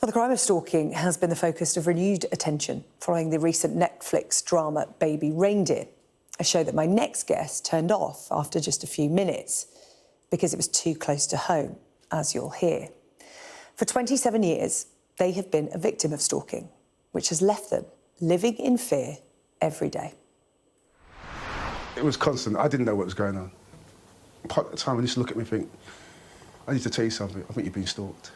Well, the crime of stalking has been the focus of renewed attention following the recent Netflix drama Baby Reindeer, a show that my next guest turned off after just a few minutes because it was too close to home, as you'll hear. For 27 years, they have been a victim of stalking, which has left them living in fear every day. It was constant. I didn't know what was going on. Part of the time, I used to look at me and think, I need to tell you something. I think you're being stalked.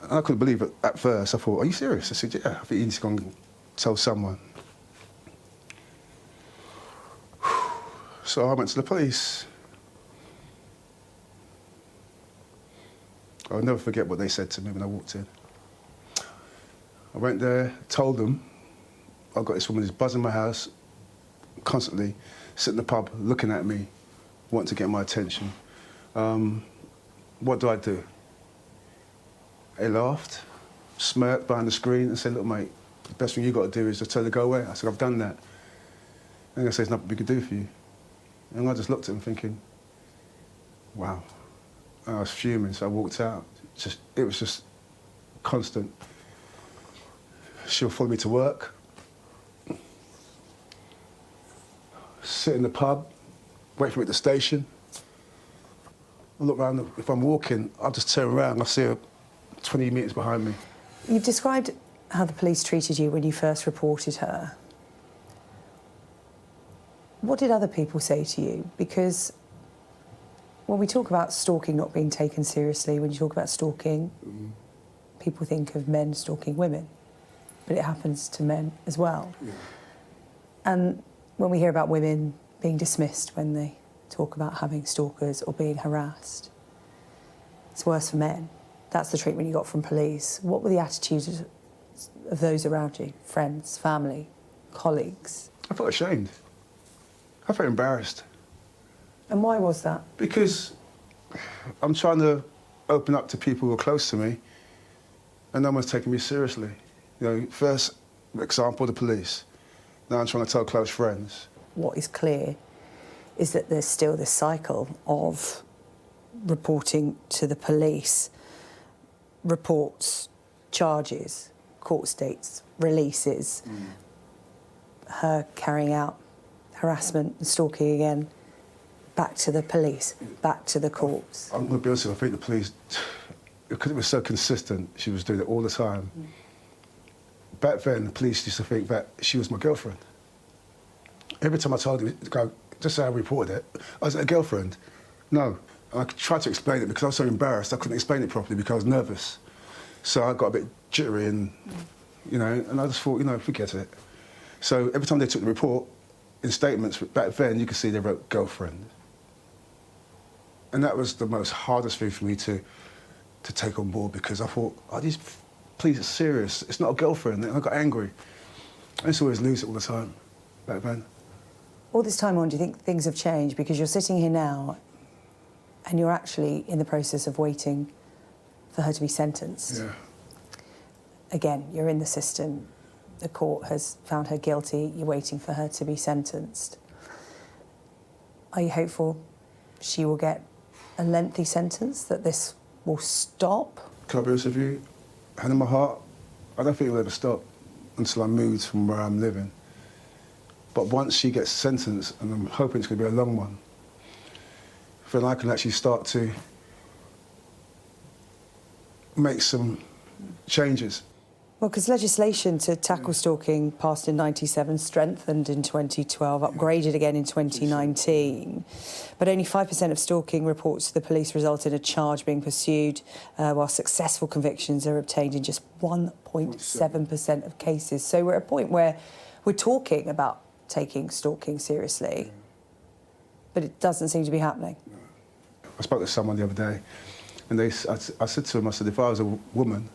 And I couldn't believe it at first. I thought, are you serious? I said, yeah, I think you need to go and tell someone. So I went to the police. I'll never forget what they said to me when I walked in. I went there, told them, I've got this woman who's buzzing my house, constantly sitting in the pub, looking at me, wanting to get my attention. What do? They laughed, smirked behind the screen and said, look, mate, the best thing you've got to do is just tell her to go away. I said, I've done that. And they said, there's nothing we can do for you. And I just looked at them thinking, wow. And I was fuming, so I walked out. It was just constant. She'll follow me to work, sit in the pub, wait for me at the station. I look around, if I'm walking, I'll just turn around, I see her 20 metres behind me. You've described how the police treated you when you first reported her. What did other people say to you? Because when we talk about stalking not being taken seriously, when you talk about stalking, people think of men stalking women, but it happens to men as well. Yeah. And when we hear about women being dismissed when they talk about having stalkers or being harassed, it's worse for men. That's the treatment you got from police. What were the attitudes of those around you? Friends, family, colleagues? I felt ashamed. I felt embarrassed. And why was that? Because I'm trying to open up to people who are close to me and no one's taking me seriously. You know, first example, the police. Now I'm trying to tell close friends. What is clear is that there's still this cycle of reporting to the police, reports, charges, court dates, releases, her carrying out harassment and stalking again, back to the police, back to the courts. I'm going to be honest with you, I think the police, because it was so consistent, she was doing it all the time. Back then, the police used to think that she was my girlfriend. Every time I told them, just say I reported it, I was a girlfriend. No. I tried to explain it because I was so embarrassed, I couldn't explain it properly because I was nervous. So I got a bit jittery and, you know, and I just thought, you know, forget it. So every time they took the report, in statements back then, you could see they wrote girlfriend. And that was the most hardest thing for me to take on board because I thought, oh, these police are serious. It's not a girlfriend. And I got angry. I used to always lose it all the time back then. All this time on, do you think things have changed? Because you're sitting here now and you're actually in the process of waiting for her to be sentenced. Yeah. Again, you're in the system. The court has found her guilty. You're waiting for her to be sentenced. Are you hopeful she will get a lengthy sentence, that this will stop? Can I be honest with you? Hand in my heart, I don't think it will ever stop until I move from where I'm living. But once she gets sentenced, and I'm hoping it's going to be a long one, then I can actually start to make some changes. Well, because legislation to tackle stalking passed in '97, strengthened in 2012, upgraded again in 2019. But only 5% of stalking reports to the police result in a charge being pursued, while successful convictions are obtained in just 1.7% of cases. So we're at a point where we're talking about taking stalking seriously, but it doesn't seem to be happening. I spoke to someone the other day, and I said to him, I said, if I was a woman,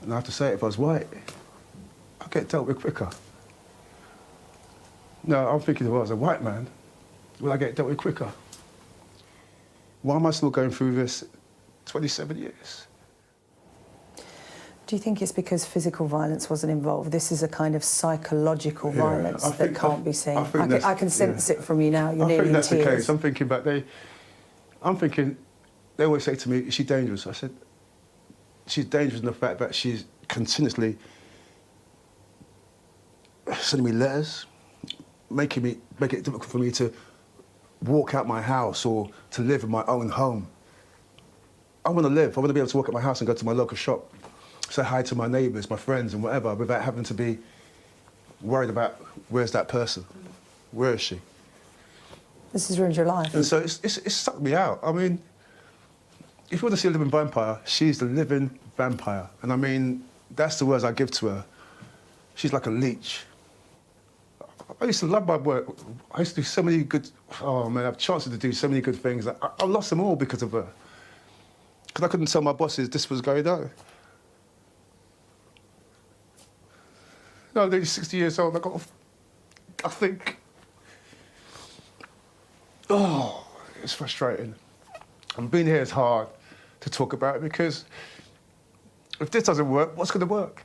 and I have to say it, if I was white, I'd get dealt with quicker. No, I'm thinking if I was a white man, will I get dealt with quicker? Why am I still going through this 27 years? Do you think it's because physical violence wasn't involved? This is a kind of psychological violence that can't be seen. I can sense it from you now. You're nearly in tears. I think that's the case. I'm thinking, they always say to me, is she dangerous? I said, she's dangerous in the fact that she's continuously sending me letters, making it difficult for me to walk out my house or to live in my own home. I want to live. I want to be able to walk out my house and go to my local shop, say hi to my neighbours, my friends and whatever, without having to be worried about where's that person, where is she? This has ruined your life. And so it's sucked me out. I mean, if you want to see a living vampire, she's the living vampire. And I mean, that's the words I give to her. She's like a leech. I used to love my work. I used to do so many good, oh man, I have chances to do so many good things. I lost them all because of her. Because I couldn't tell my bosses this was going on. No, I'm nearly 60 years old, I got, I think, oh, it's frustrating. And being here is hard to talk about because if this doesn't work, what's going to work?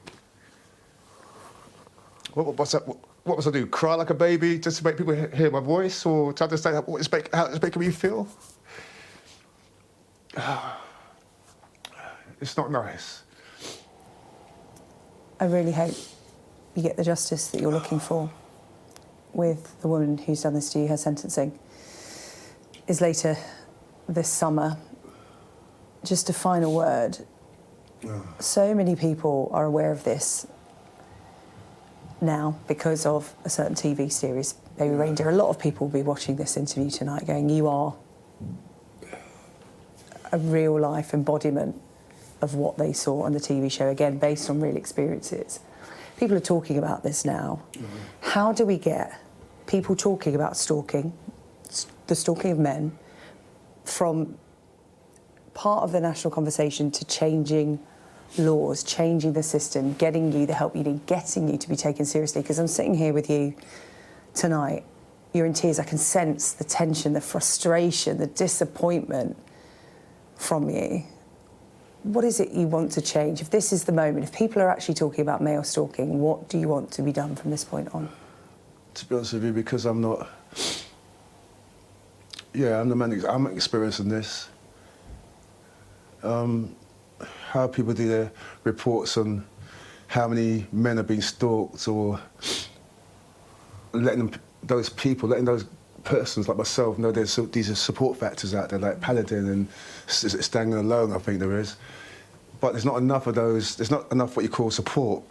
What must I do? Cry like a baby just to make people hear my voice, or to understand how it's making me feel? It's not nice. I really hope you get the justice that you're looking for with the woman who's done this to you. Her sentencing is later this summer. Just a final word. So many people are aware of this now because of a certain TV series, Baby Reindeer. A lot of people will be watching this interview tonight going, you are a real-life embodiment of what they saw on the TV show, again, based on real experiences. People are talking about this now. How do we get people talking about stalking, the stalking of men, from part of the national conversation to changing laws, changing the system, getting you the help you need, getting you to be taken seriously? Because I'm sitting here with you tonight, you're in tears. I can sense the tension, the frustration, the disappointment from you. What is it you want to change? If this is the moment, if people are actually talking about male stalking, what do you want to be done from this point on? To be honest with you, because I'm not... Yeah, I'm the man, I'm experiencing this. How people do their reports on how many men are being stalked, or letting those persons like myself know there's these support factors out there, like Paladin and Standing Alone, I think there is. But there's not enough of those, there's not enough what you call support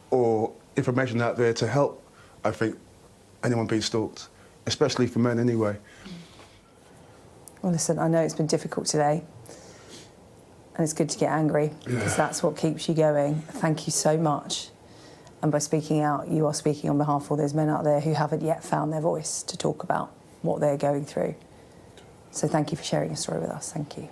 or information out there to help, I think, anyone being stalked, especially for men anyway. Well, listen, I know it's been difficult today, and it's good to get angry, because that's what keeps you going. Thank you so much. And by speaking out, you are speaking on behalf of all those men out there who haven't yet found their voice to talk about what they're going through. So thank you for sharing your story with us. Thank you.